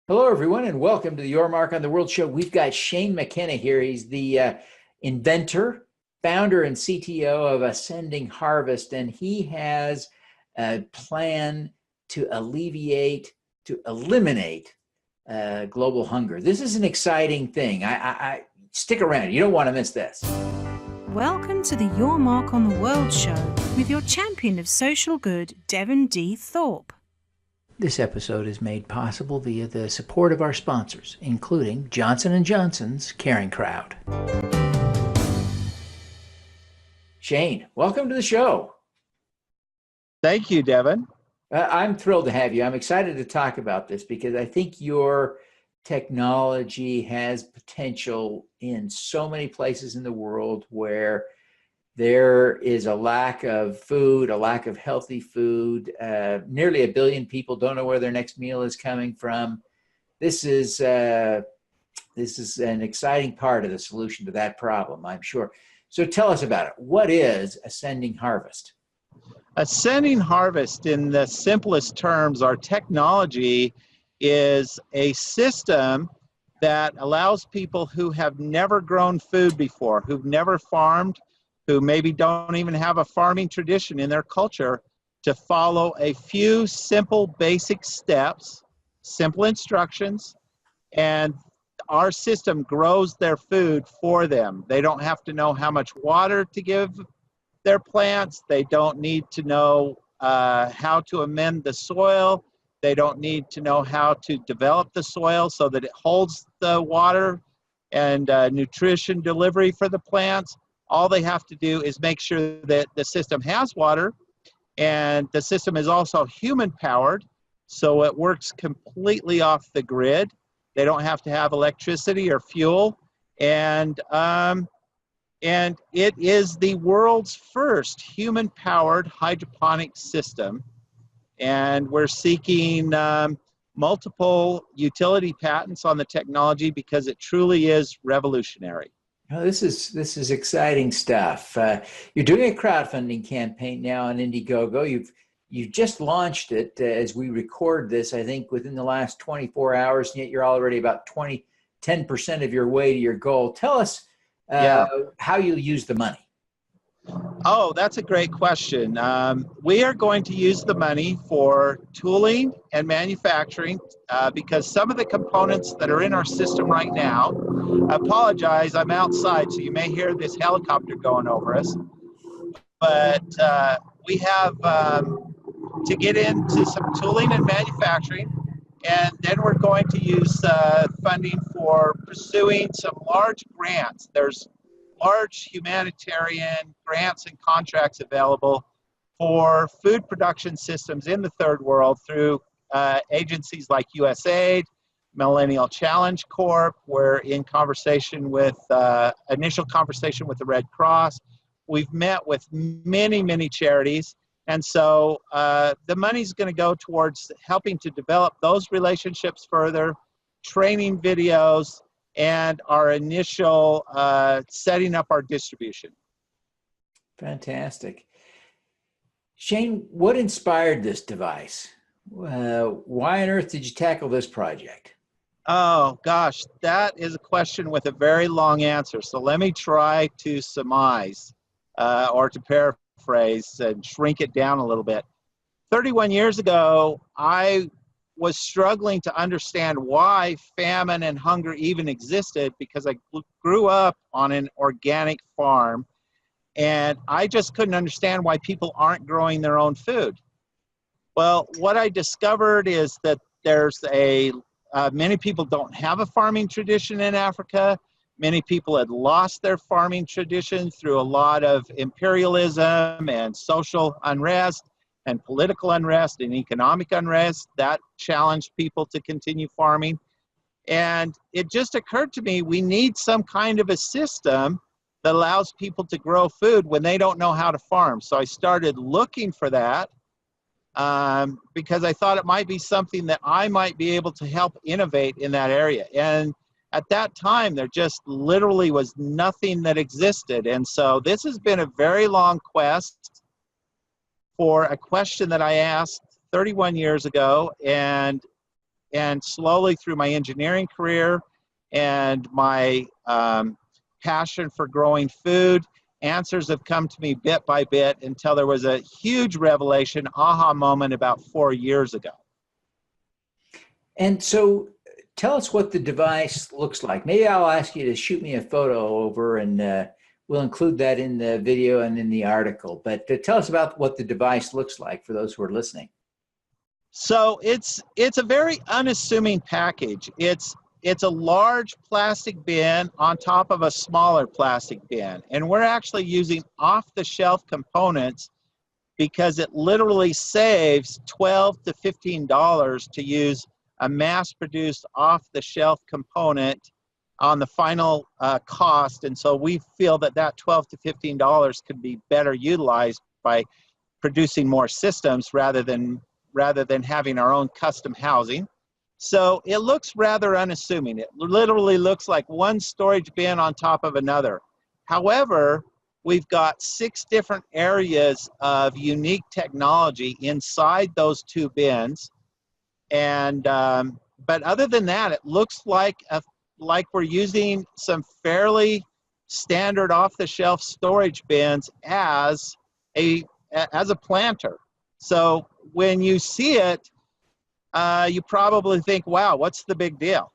Hello, everyone, and welcome to the Your Mark on the World show. We've got Shane McKenna here. He's the inventor, founder, and CTO of Ascending Harvest, and he has a plan to eliminate global hunger. This is an exciting thing. I stick around. You don't want to miss this. Welcome to the Your Mark on the World show with your champion of social good, Devin D. Thorpe. This episode is made possible via the support of our sponsors, including Johnson & Johnson's Caring Crowd. Shane, welcome to the show. Thank you, Devin. I'm thrilled to have you. I'm excited to talk about this because I think your technology has potential in so many places in the world where there is a lack of food, a lack of healthy food. Nearly 1 billion people don't know where their next meal is coming from. This is an exciting part of the solution to that problem, I'm sure. So tell us about it. What is Ascending Harvest? Ascending Harvest, in the simplest terms, our technology is a system that allows people who have never grown food before, who've never farmed, who maybe don't even have a farming tradition in their culture, to follow a few simple basic steps, simple instructions, and our system grows their food for them. They don't have to know how much water to give their plants. They don't need to know how to amend the soil. They don't need to know how to develop the soil so that it holds the water and nutrition delivery for the plants. All they have to do is make sure that the system has water, and the system is also human powered, so it works completely off the grid. They don't have to have electricity or fuel, and it is the world's first human powered hydroponic system, and we're seeking multiple utility patents on the technology because it truly is revolutionary. Oh, this is exciting stuff. You're doing a crowdfunding campaign now on Indiegogo. You've just launched it as we record this, I think, within the last 24 hours, and yet you're already about 10% of your way to your goal. Tell us how you'll use the money. Oh, that's a great question. We are going to use the money for tooling and manufacturing because some of the components that are in our system right now, I apologize, I'm outside, so you may hear this helicopter going over us, but we have to get into some tooling and manufacturing, and then we're going to use funding for pursuing some large grants. There's large humanitarian grants and contracts available for food production systems in the third world through agencies like USAID, Millennial Challenge Corp. We're in conversation with, initial conversation with the Red Cross. We've met with many, many charities. And so the money's going to go towards helping to develop those relationships further, training videos, and our initial setting up our distribution. Fantastic. Shane, what inspired this device? Why on earth did you tackle this project? Oh, gosh, that is a question with a very long answer. So let me try to surmise or to paraphrase and shrink it down a little bit. 31 years ago, I was struggling to understand why famine and hunger even existed because I grew up on an organic farm, and I just couldn't understand why people aren't growing their own food. Well, what I discovered is that there's many people don't have a farming tradition in Africa. Many people had lost their farming tradition through a lot of imperialism and social unrest and political unrest and economic unrest that challenged people to continue farming. And it just occurred to me, we need some kind of a system that allows people to grow food when they don't know how to farm. So I started looking for that because I thought it might be something that I might be able to help innovate in that area. And at that time, there just literally was nothing that existed. And so this has been a very long quest for a question that I asked 31 years ago, and and slowly through my engineering career and my passion for growing food, answers have come to me bit by bit until there was a huge revelation, aha moment about 4 years ago. And so tell us what the device looks like. Maybe I'll ask you to shoot me a photo over, and we'll include that in the video and in the article. But tell us about what the device looks like for those who are listening. So it's a very unassuming package. It's a large plastic bin on top of a smaller plastic bin. And we're actually using off-the-shelf components because it literally saves $12 to $15 to use a mass-produced off-the-shelf component on the final cost. And so we feel that that $12 to $15 could be better utilized by producing more systems rather than having our own custom housing. So it looks rather unassuming. It literally looks like one storage bin on top of another. However, we've got 6 different areas of unique technology inside those 2 bins. And but other than that, it looks like we're using some fairly standard off-the-shelf storage bins as a planter. So when you see it, you probably think, wow, what's the big deal?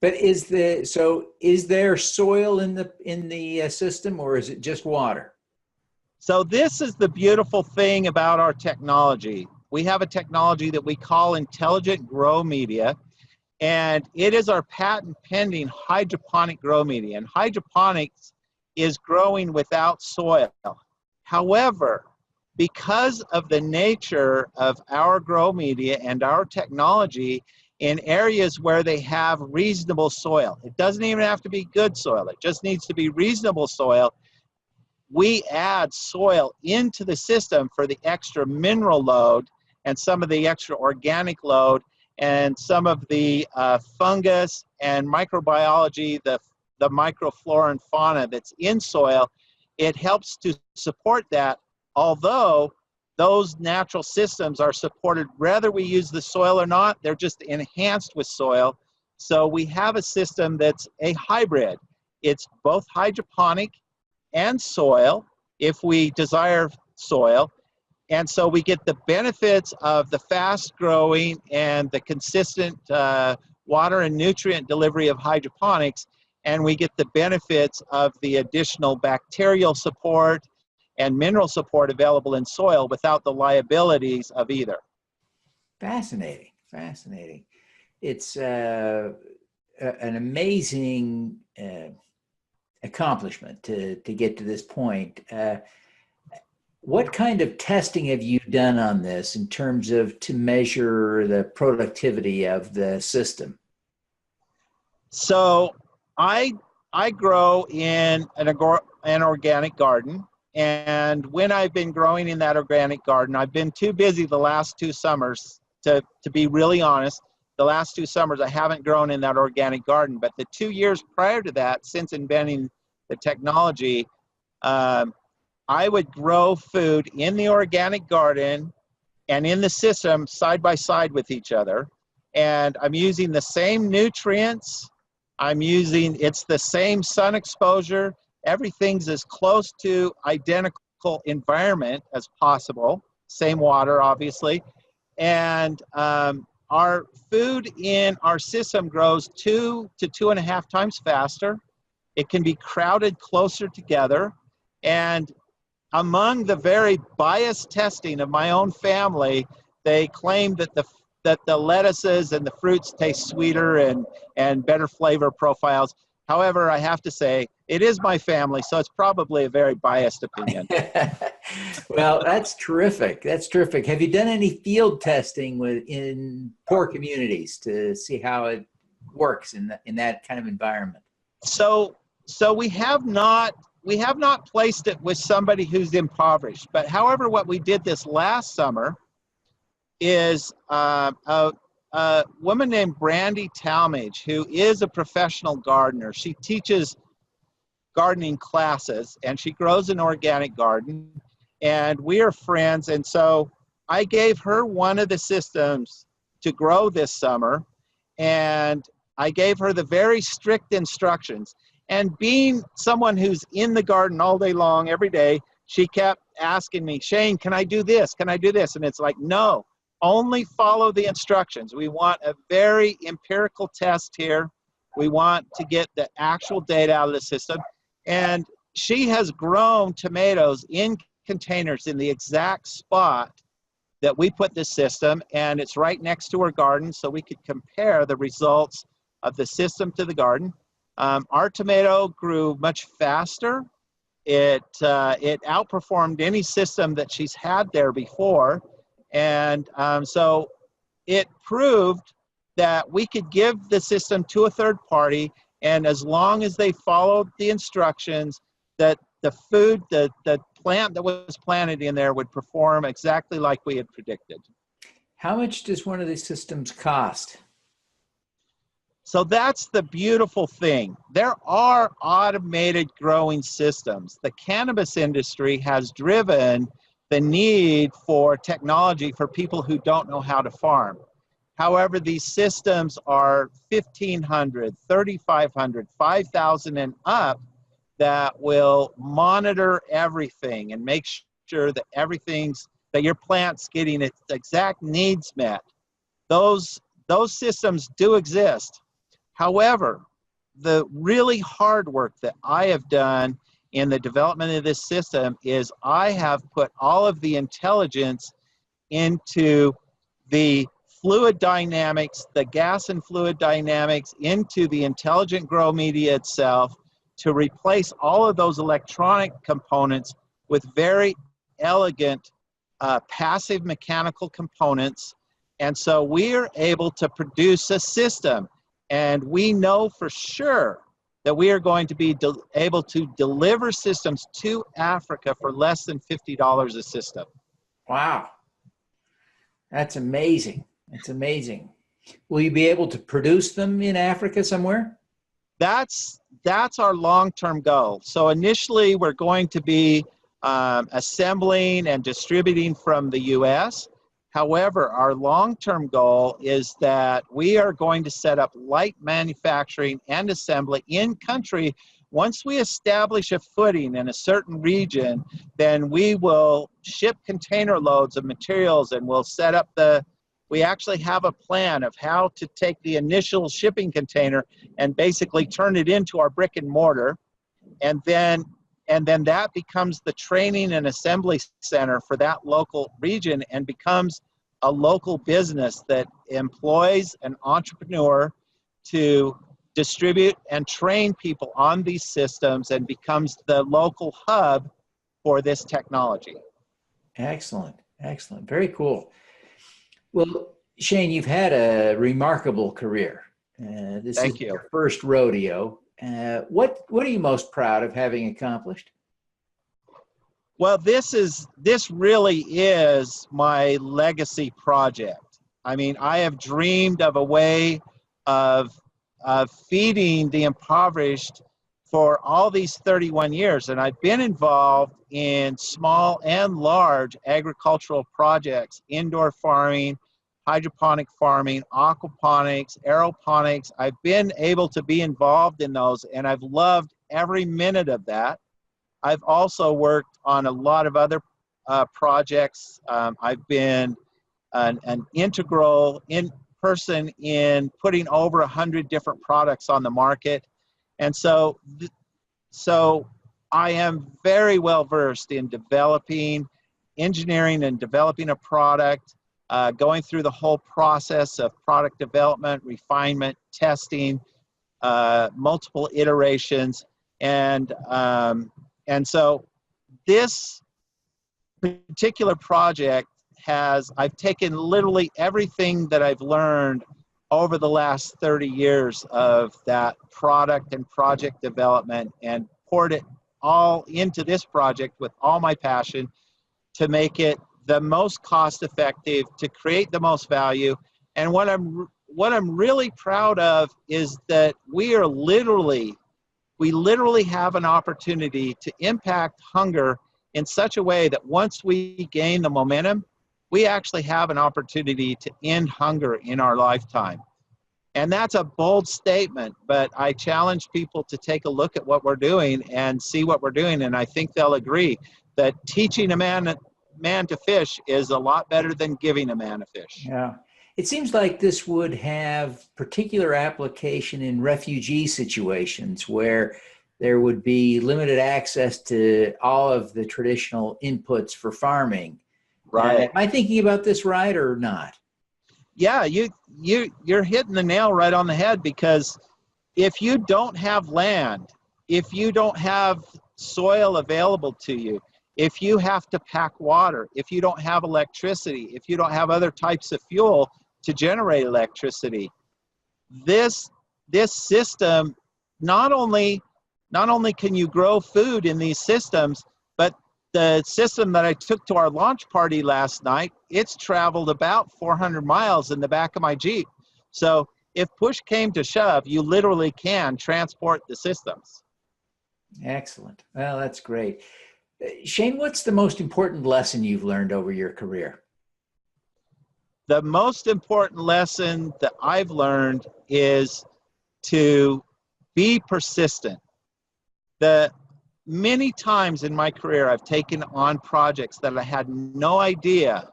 But is there soil in the system, or is it just water? So this is the beautiful thing about our technology. We have a technology that we call intelligent grow media, and it is our patent pending hydroponic grow media. And hydroponics is growing without soil. However, because of the nature of our grow media and our technology, in areas where they have reasonable soil, it doesn't even have to be good soil, it just needs to be reasonable soil, we add soil into the system for the extra mineral load and some of the extra organic load and some of the fungus and microbiology, the microflora and fauna that's in soil. It helps to support that, although those natural systems are supported whether we use the soil or not. They're just enhanced with soil. So we have a system that's a hybrid. It's both hydroponic and soil if we desire soil. And so we get the benefits of the fast growing and the consistent water and nutrient delivery of hydroponics, and we get the benefits of the additional bacterial support and mineral support available in soil without the liabilities of either. Fascinating, fascinating. It's an amazing accomplishment to get to this point. What kind of testing have you done on this in terms of to measure the productivity of the system? So I grow in an organic garden. And when I've been growing in that organic garden, I've been too busy the last 2 summers to be really honest. The last 2 summers, I haven't grown in that organic garden. But the 2 years prior to that, since inventing the technology, I would grow food in the organic garden and in the system side by side with each other. And I'm using the same nutrients. It's the same sun exposure. Everything's as close to identical environment as possible. Same water, obviously. And our food in our system grows 2 to 2.5 times faster. It can be crowded closer together. And among the very biased testing of my own family, they claim that the lettuces and the fruits taste sweeter and better flavor profiles. However, I have to say, it is my family, so it's probably a very biased opinion. Well, that's terrific. That's terrific. Have you done any field testing in poor communities to see how it works in that kind of environment? So we have not placed it with somebody who's impoverished. But however, what we did this last summer is a woman named Brandy Talmadge, who is a professional gardener. She teaches gardening classes and she grows an organic garden, and we are friends. And so I gave her one of the systems to grow this summer. And I gave her the very strict instructions. And being someone who's in the garden all day long, every day, she kept asking me, Shane, can I do this? Can I do this? And it's like, no, only follow the instructions. We want a very empirical test here. We want to get the actual data out of the system. And she has grown tomatoes in containers in the exact spot that we put this system, and it's right next to her garden, so we could compare the results of the system to the garden. Our tomato grew much faster. It outperformed any system that she's had there before. And so it proved that we could give the system to a third party, and as long as they followed the instructions, that the food, the plant that was planted in there would perform exactly like we had predicted. How much does one of these systems cost? So that's the beautiful thing. There are automated growing systems. The cannabis industry has driven the need for technology for people who don't know how to farm. However, these systems are $1,500, $3,500, $5,000 and up that will monitor everything and make sure that that your plant's getting its exact needs met. Those systems do exist. However, the really hard work that I have done in the development of this system is I have put all of the intelligence into the fluid dynamics, the gas and fluid dynamics, into the intelligent grow media itself, to replace all of those electronic components with very elegant passive mechanical components. And so we're able to produce a system. And we know for sure that we are going to be able to deliver systems to Africa for less than $50 a system. Wow. That's amazing. That's amazing. Will you be able to produce them in Africa somewhere? That's our long-term goal. So initially, we're going to be assembling and distributing from the U.S. However, our long-term goal is that we are going to set up light manufacturing and assembly in country. Once we establish a footing in a certain region, then we will ship container loads of materials, and we'll set up we actually have a plan of how to take the initial shipping container and basically turn it into our brick and mortar. And then that becomes the training and assembly center for that local region, and becomes a local business that employs an entrepreneur to distribute and train people on these systems, and becomes the local hub for this technology. Excellent. Excellent. Very cool. Well, Shane, you've had a remarkable career. This is your first rodeo. What are you most proud of having accomplished? Well, this really is my legacy project. I mean, I have dreamed of a way of feeding the impoverished for all these 31 years. And I've been involved in small and large agricultural projects, indoor farming, hydroponic farming, aquaponics, aeroponics. I've been able to be involved in those, and I've loved every minute of that. I've also worked on a lot of other projects. I've been an integral person in putting over 100 different products on the market. And so I am very well versed in engineering and developing a product, going through the whole process of product development, refinement, testing, multiple iterations. And so this particular project I've taken literally everything that I've learned over the last 30 years of that product and project development, and poured it all into this project with all my passion to make it the most cost effective, to create the most value. And what I'm really proud of is that we literally have an opportunity to impact hunger in such a way that once we gain the momentum, we actually have an opportunity to end hunger in our lifetime. And that's a bold statement, but I challenge people to take a look at what we're doing and see what we're doing. And I think they'll agree that teaching a man to fish is a lot better than giving a man a fish. Yeah. It seems like this would have particular application in refugee situations where there would be limited access to all of the traditional inputs for farming. Right. Am I thinking about this right or not? Yeah, you're hitting the nail right on the head, because if you don't have land, if you don't have soil available to you, if you have to pack water, if you don't have electricity, if you don't have other types of fuel to generate electricity, this system, not only can you grow food in these systems, but the system that I took to our launch party last night, it's traveled about 400 miles in the back of my Jeep. So if push came to shove, you literally can transport the systems. Excellent. Well, that's great. Shane, what's the most important lesson you've learned over your career? The most important lesson that I've learned is to be persistent. The many times in my career, I've taken on projects that I had no idea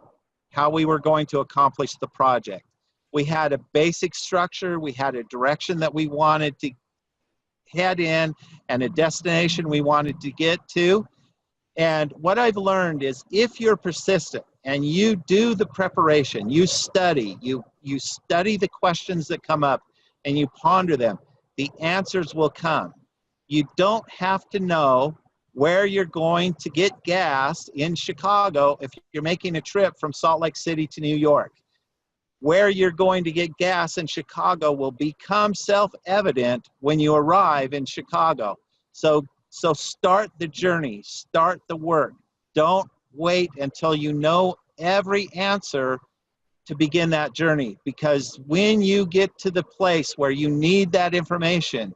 how we were going to accomplish the project. We had a basic structure, we had a direction that we wanted to head in, and a destination we wanted to get to. And what I've learned is, if you're persistent and you do the preparation, you study, you study the questions that come up and you ponder them, the answers will come. You don't have to know where you're going to get gas in Chicago if you're making a trip from Salt Lake City to New York. Where you're going to get gas in Chicago will become self-evident when you arrive in Chicago. So start the journey, start the work. Don't wait until you know every answer to begin that journey, because when you get to the place where you need that information,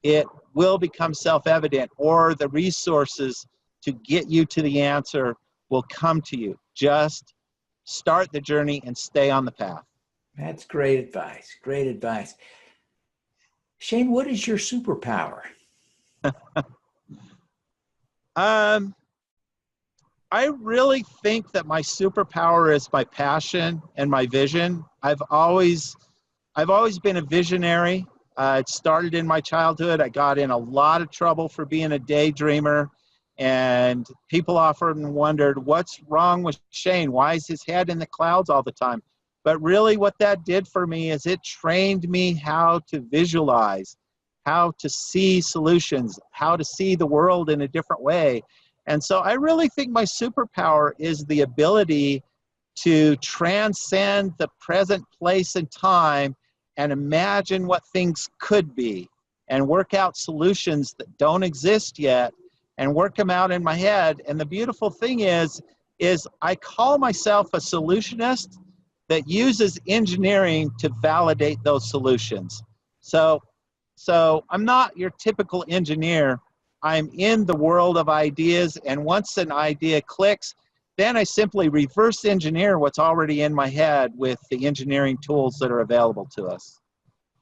it will become self-evident, or the resources to get you to the answer will come to you. Just start the journey and stay on the path. That's great advice. Great advice. Shane, what is your superpower? I really think that my superpower is my passion and my vision. I've always been a visionary. It started in my childhood. I got in a lot of trouble for being a daydreamer, and people often wondered, what's wrong with Shane? Why is his head in the clouds all the time? But really what that did for me is it trained me how to visualize, how to see solutions, how to see the world in a different way. And so I really think my superpower is the ability to transcend the present place and time and imagine what things could be, and work out solutions that don't exist yet, and work them out in my head. And the beautiful thing is I call myself a solutionist that uses engineering to validate those solutions. So I'm not your typical engineer. I'm in the world of ideas, and once an idea clicks, then I simply reverse engineer what's already in my head with the engineering tools that are available to us.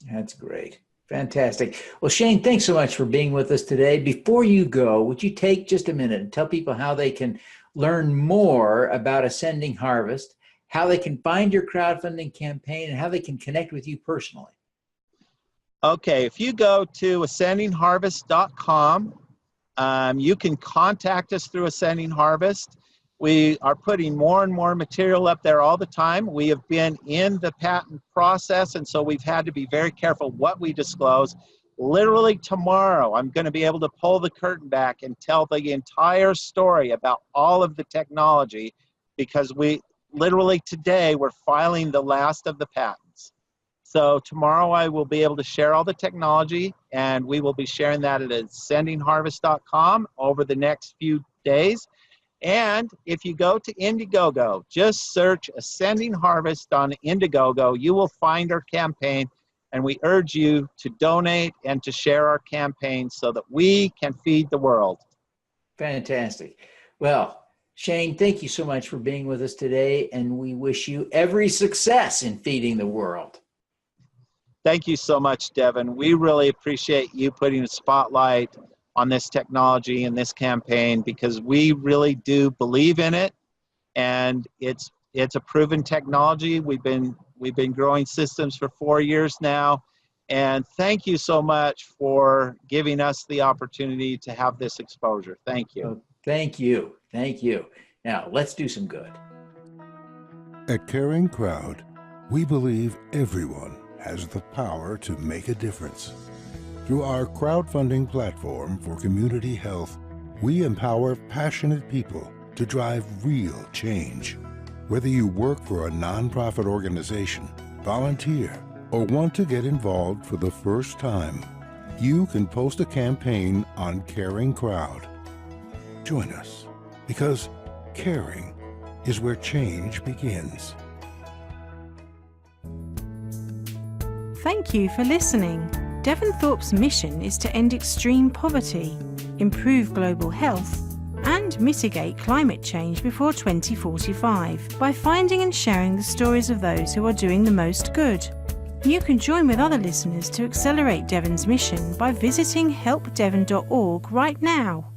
That's great. Fantastic. Well, Shane, thanks so much for being with us today. Before you go, would you take just a minute and tell people how they can learn more about Ascending Harvest, how they can find your crowdfunding campaign, and how they can connect with you personally? Okay, if you go to ascendingharvest.com, you can contact us through Ascending Harvest. We are putting more and more material up there all the time. We have been in the patent process, and so we've had to be very careful what we disclose. Literally tomorrow, I'm going to be able to pull the curtain back and tell the entire story about all of the technology, because literally today we're filing the last of the patents. So tomorrow I will be able to share all the technology, and we will be sharing that at ascendingharvest.com over the next few days. And if you go to Indiegogo, just search Ascending Harvest on Indiegogo, you will find our campaign, and we urge you to donate and to share our campaign so that we can feed the world. Fantastic. Well, Shane, thank you so much for being with us today, and we wish you every success in feeding the world. Thank you so much, Devin. We really appreciate you putting a spotlight on this technology and this campaign, because we really do believe in it, and it's a proven technology. We've been growing systems for 4 years now, and thank you so much for giving us the opportunity to have this exposure. Thank you. Oh, thank you. Thank you. Now, let's do some good. At Caring Crowd, we believe everyone has the power to make a difference. Through our crowdfunding platform for community health, we empower passionate people to drive real change. Whether you work for a nonprofit organization, volunteer, or want to get involved for the first time, you can post a campaign on Caring Crowd. Join us, because caring is where change begins. Thank you for listening. Devin Thorpe's mission is to end extreme poverty, improve global health, and mitigate climate change before 2045 by finding and sharing the stories of those who are doing the most good. You can join with other listeners to accelerate Devin's mission by visiting helpdevin.org right now.